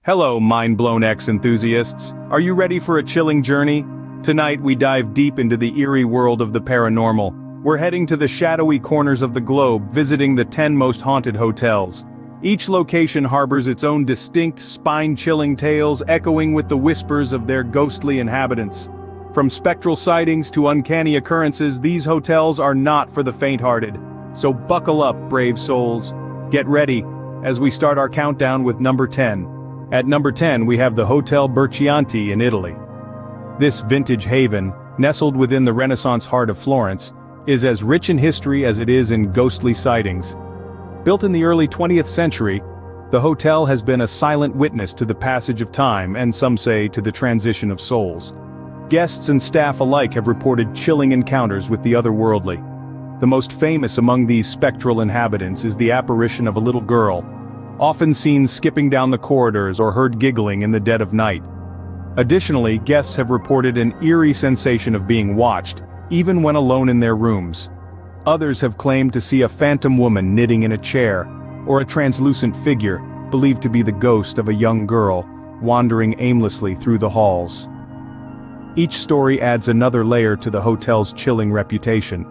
Hello, mind-blown X enthusiasts. Are you ready for a chilling journey? Tonight we dive deep into the eerie world of the paranormal. We're heading to the shadowy corners of the globe, visiting the 10 most haunted hotels. Each location harbors its own distinct, spine-chilling tales, echoing with the whispers of their ghostly inhabitants. From spectral sightings to uncanny occurrences, these hotels are not for the faint-hearted. So buckle up, brave souls. Get ready, as we start our countdown with number 10. At number 10 we have the Hotel Berchianti in Italy. This vintage haven, nestled within the Renaissance heart of Florence, is as rich in history as it is in ghostly sightings. Built in the early 20th century, the hotel has been a silent witness to the passage of time and some say to the transition of souls. Guests and staff alike have reported chilling encounters with the otherworldly. The most famous among these spectral inhabitants is the apparition of a little girl, often seen skipping down the corridors or heard giggling in the dead of night. Additionally, guests have reported an eerie sensation of being watched, even when alone in their rooms. Others have claimed to see a phantom woman knitting in a chair, or a translucent figure, believed to be the ghost of a young girl, wandering aimlessly through the halls. Each story adds another layer to the hotel's chilling reputation.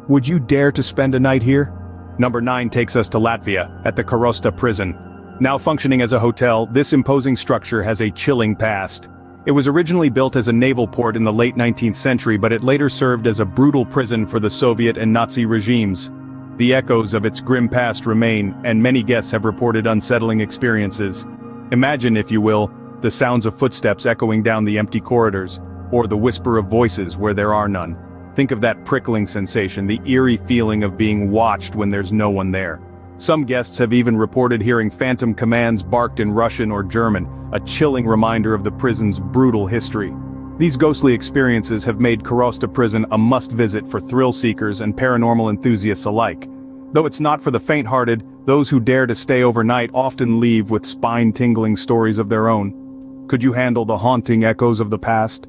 Would you dare to spend a night here? Number 9 takes us to Latvia, at the Karosta prison. Now functioning as a hotel, this imposing structure has a chilling past. It was originally built as a naval port in the late 19th century, but it later served as a brutal prison for the Soviet and Nazi regimes. The echoes of its grim past remain, and many guests have reported unsettling experiences. Imagine, if you will, the sounds of footsteps echoing down the empty corridors, or the whisper of voices where there are none. Think of that prickling sensation, the eerie feeling of being watched when there's no one there. Some guests have even reported hearing phantom commands barked in Russian or German, a chilling reminder of the prison's brutal history. These ghostly experiences have made Karosta Prison a must-visit for thrill-seekers and paranormal enthusiasts alike. Though it's not for the faint-hearted, those who dare to stay overnight often leave with spine-tingling stories of their own. Could you handle the haunting echoes of the past?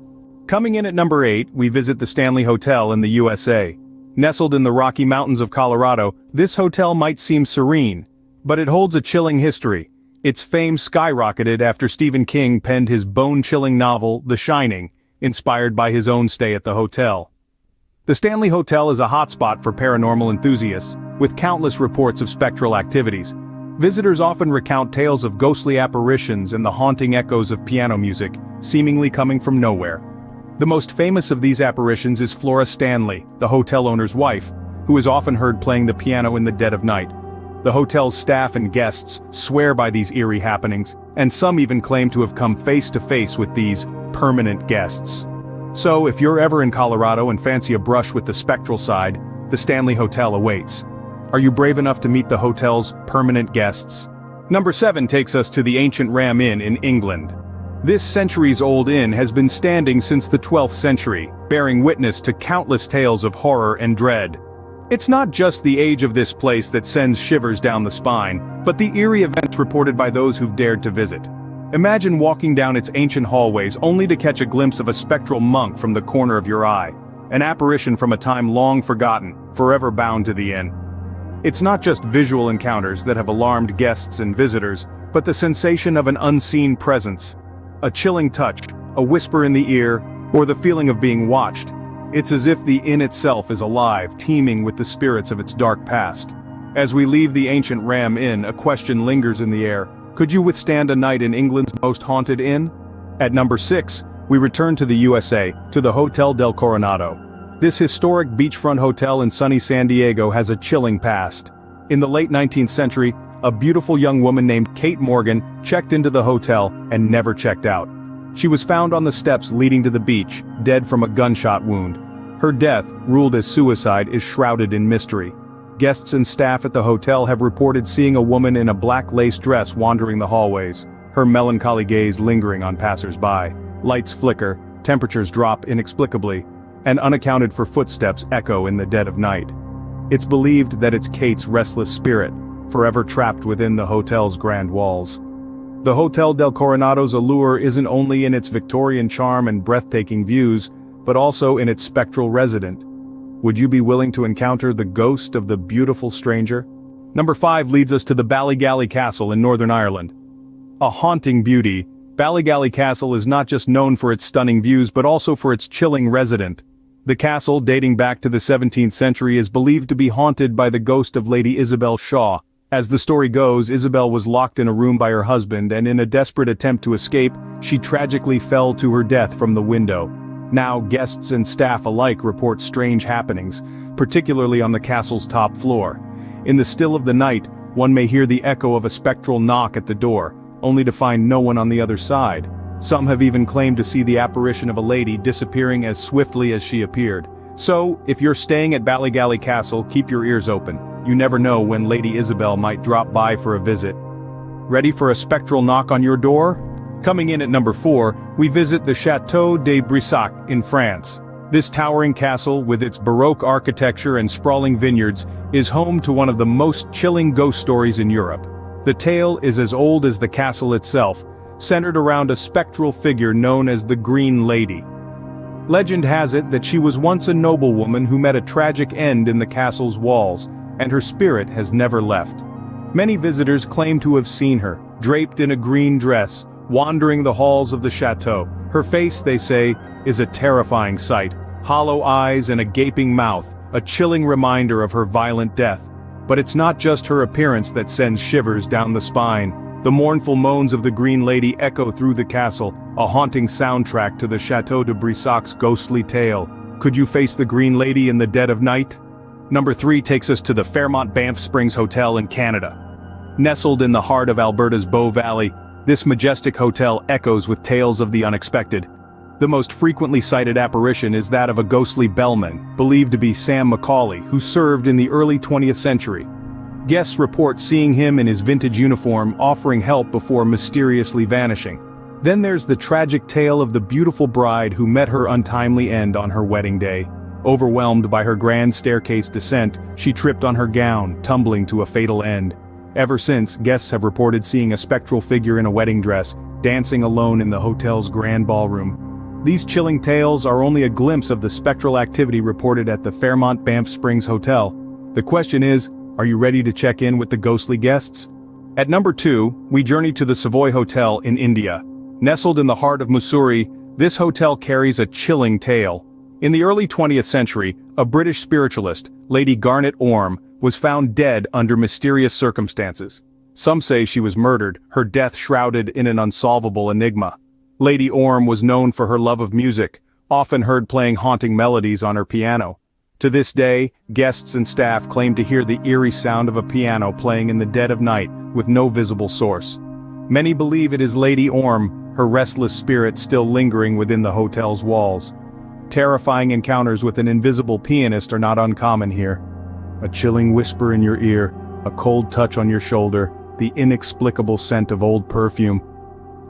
Coming in at number 8, we visit the Stanley Hotel in the USA. Nestled in the Rocky Mountains of Colorado, this hotel might seem serene, but it holds a chilling history. Its fame skyrocketed after Stephen King penned his bone-chilling novel, The Shining, inspired by his own stay at the hotel. The Stanley Hotel is a hotspot for paranormal enthusiasts, with countless reports of spectral activities. Visitors often recount tales of ghostly apparitions and the haunting echoes of piano music, seemingly coming from nowhere. The most famous of these apparitions is Flora Stanley, the hotel owner's wife, who is often heard playing the piano in the dead of night. The hotel's staff and guests swear by these eerie happenings, and some even claim to have come face to face with these permanent guests. So, if you're ever in Colorado and fancy a brush with the spectral side, the Stanley Hotel awaits. Are you brave enough to meet the hotel's permanent guests? Number 7 takes us to the ancient Ram Inn in England. This centuries-old inn has been standing since the 12th century, bearing witness to countless tales of horror and dread. It's not just the age of this place that sends shivers down the spine, but the eerie events reported by those who've dared to visit. Imagine walking down its ancient hallways only to catch a glimpse of a spectral monk from the corner of your eye, an apparition from a time long forgotten, forever bound to the inn. It's not just visual encounters that have alarmed guests and visitors, but the sensation of an unseen presence. A chilling touch, a whisper in the ear, or the feeling of being watched. It's as if the inn itself is alive, teeming with the spirits of its dark past. As we leave the ancient Ram Inn, a question lingers in the air. Could you withstand a night in England's most haunted inn? At number 6, we return to the USA, to the Hotel del Coronado. This historic beachfront hotel in sunny San Diego has a chilling past. In the late 19th century, a beautiful young woman named Kate Morgan checked into the hotel and never checked out. She was found on the steps leading to the beach, dead from a gunshot wound. Her death, ruled as suicide, is shrouded in mystery. Guests and staff at the hotel have reported seeing a woman in a black lace dress wandering the hallways, her melancholy gaze lingering on passers-by. Lights flicker, temperatures drop inexplicably, and unaccounted for footsteps echo in the dead of night. It's believed that it's Kate's restless spirit, forever trapped within the hotel's grand walls. The Hotel del Coronado's allure isn't only in its Victorian charm and breathtaking views, but also in its spectral resident. Would you be willing to encounter the ghost of the beautiful stranger? Number 5 leads us to the Ballygally Castle in Northern Ireland. A haunting beauty, Ballygally Castle is not just known for its stunning views but also for its chilling resident. The castle, dating back to the 17th century, is believed to be haunted by the ghost of Lady Isabel Shaw. As the story goes, Isabel was locked in a room by her husband, and in a desperate attempt to escape, she tragically fell to her death from the window. Now, guests and staff alike report strange happenings, particularly on the castle's top floor. In the still of the night, one may hear the echo of a spectral knock at the door, only to find no one on the other side. Some have even claimed to see the apparition of a lady disappearing as swiftly as she appeared. So, if you're staying at Ballygally Castle, keep your ears open. You never know when Lady Isabel might drop by for a visit. Ready for a spectral knock on your door? Coming in at number 4, we visit the Château de Brissac in France. This towering castle, with its Baroque architecture and sprawling vineyards, is home to one of the most chilling ghost stories in Europe. The tale is as old as the castle itself, centered around a spectral figure known as the Green Lady. Legend has it that she was once a noblewoman who met a tragic end in the castle's walls, and her spirit has never left. Many visitors claim to have seen her, draped in a green dress, wandering the halls of the chateau. Her face, they say, is a terrifying sight, hollow eyes and a gaping mouth, a chilling reminder of her violent death. But it's not just her appearance that sends shivers down the spine. The mournful moans of the Green Lady echo through the castle, a haunting soundtrack to the Château de Brissac's ghostly tale. Could you face the Green Lady in the dead of night? Number 3 takes us to the Fairmont Banff Springs Hotel in Canada. Nestled in the heart of Alberta's Bow Valley, this majestic hotel echoes with tales of the unexpected. The most frequently cited apparition is that of a ghostly bellman, believed to be Sam Macaulay, who served in the early 20th century. Guests report seeing him in his vintage uniform offering help before mysteriously vanishing. Then there's the tragic tale of the beautiful bride who met her untimely end on her wedding day. Overwhelmed by her grand staircase descent, she tripped on her gown, tumbling to a fatal end. Ever since, guests have reported seeing a spectral figure in a wedding dress, dancing alone in the hotel's grand ballroom. These chilling tales are only a glimpse of the spectral activity reported at the Fairmont Banff Springs Hotel. The question is, are you ready to check in with the ghostly guests? At number 2, we journey to the Savoy Hotel in India. Nestled in the heart of Mussoorie, this hotel carries a chilling tale. In the early 20th century, a British spiritualist, Lady Garnet Orme, was found dead under mysterious circumstances. Some say she was murdered, her death shrouded in an unsolvable enigma. Lady Orme was known for her love of music, often heard playing haunting melodies on her piano. To this day, guests and staff claim to hear the eerie sound of a piano playing in the dead of night with no visible source. Many believe it is Lady Orme, her restless spirit still lingering within the hotel's walls. Terrifying encounters with an invisible pianist are not uncommon here. A chilling whisper in your ear, a cold touch on your shoulder, the inexplicable scent of old perfume.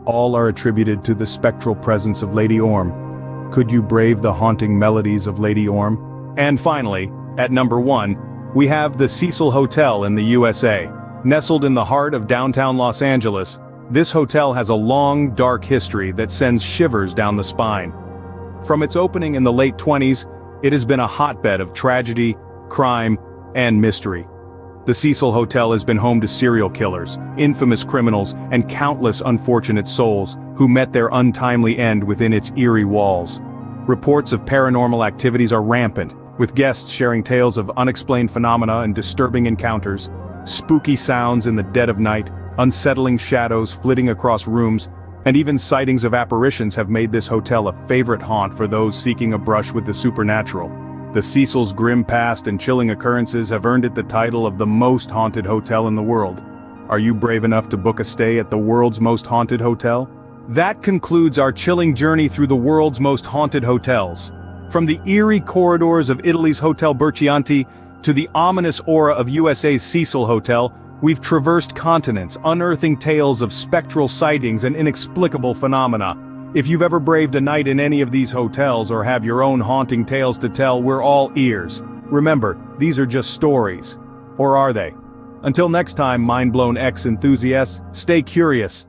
All are attributed to the spectral presence of Lady Orme. Could you brave the haunting melodies of Lady Orme? And finally, at number 1, we have the Cecil Hotel in the USA. Nestled in the heart of downtown Los Angeles, this hotel has a long, dark history that sends shivers down the spine. From its opening in the late 20s, it has been a hotbed of tragedy, crime, and mystery. The Cecil Hotel has been home to serial killers, infamous criminals, and countless unfortunate souls who met their untimely end within its eerie walls. Reports of paranormal activities are rampant, with guests sharing tales of unexplained phenomena and disturbing encounters. Spooky sounds in the dead of night, unsettling shadows flitting across rooms, and even sightings of apparitions have made this hotel a favorite haunt for those seeking a brush with the supernatural. The Cecil's grim past and chilling occurrences have earned it the title of the most haunted hotel in the world. Are you brave enough to book a stay at the world's most haunted hotel? That concludes our chilling journey through the world's most haunted hotels. From the eerie corridors of Italy's Hotel Berchianti to the ominous aura of USA's Cecil Hotel, we've traversed continents, unearthing tales of spectral sightings and inexplicable phenomena. If you've ever braved a night in any of these hotels or have your own haunting tales to tell, we're all ears. Remember, these are just stories. Or are they? Until next time, mind-blown X enthusiasts, stay curious.